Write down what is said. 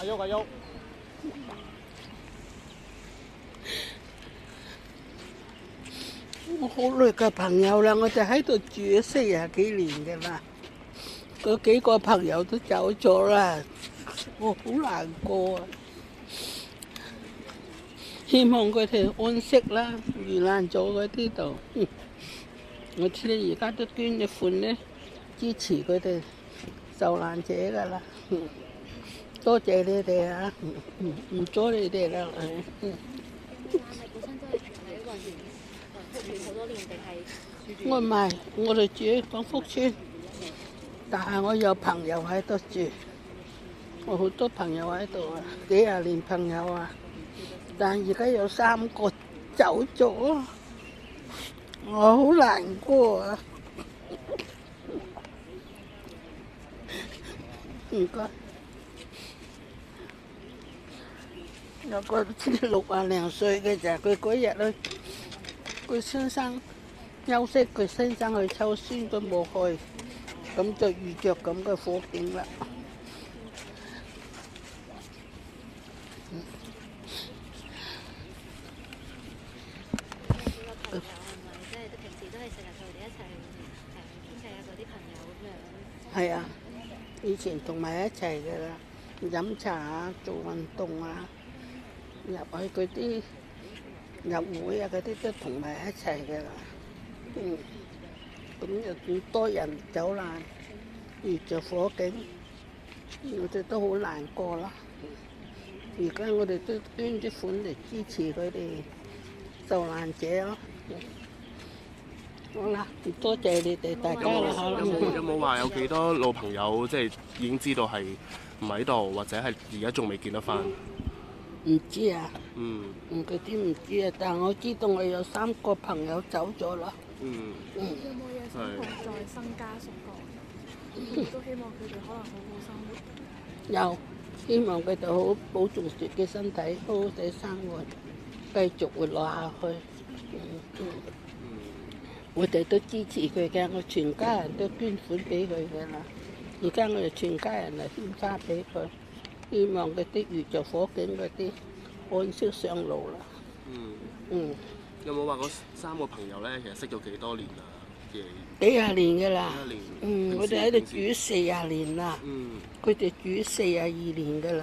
阿喐阿喐，我好耐嘅朋友啦，我哋喺度住咗40幾年嘅啦，嗰幾個朋友都走咗啦，我好難過啊！希望佢哋安息啦，遇難咗嗰啲度。我哋而家都捐咗款咧，支持佢哋受難者噶啦。多謝你哋啊！唔阻你哋啦。你本身都係住喺雲源福村好多年，定係？我唔係，我哋住喺廣福村，但係我有朋友喺度住，我好多朋友喺度啊，幾廿年朋友啊。但而家有3個走咗，我好難過啊！唔該，有個60零歲嘅就佢嗰日咧，佢先生休息，佢先生去抽酸都冇去，咁就遇着咁嘅火警啦。朋友係咪即係平時都係成日同佢哋一齊傾偈啊？嗰啲朋友咁樣。係啊，以前同埋一齊嘅啦，飲茶啊，做運動啊，入去嗰啲入會啊嗰啲都同埋一齊嘅啦。咁又咁多人走難，遇着火警，我哋都好難過啦。而家我哋都捐啲款嚟支持佢哋受難者咯。好啦，多謝你哋大家啦嚇。有冇話有幾多老朋友即係已經知道係唔喺度，或者係而家仲未見得翻？唔知啊，嗰啲唔知啊，但係我知道我有3個朋友走咗啦。有冇嘢想同在生家屬講？都希望佢哋可能好好生活。有，希望佢哋好保重自己身體，好好地生活，繼續活落下去。我哋都支持佢嘅，我全家人都捐款俾佢嘅啦。而家我哋全家人嚟獻花俾佢，希望嗰啲遇着火警嗰啲安息上路啦。有冇話嗰3個朋友咧，其實識咗幾多年啊？幾廿年嘅啦。幾廿年。我哋喺度住咗40年啦。佢哋住咗42年嘅啦。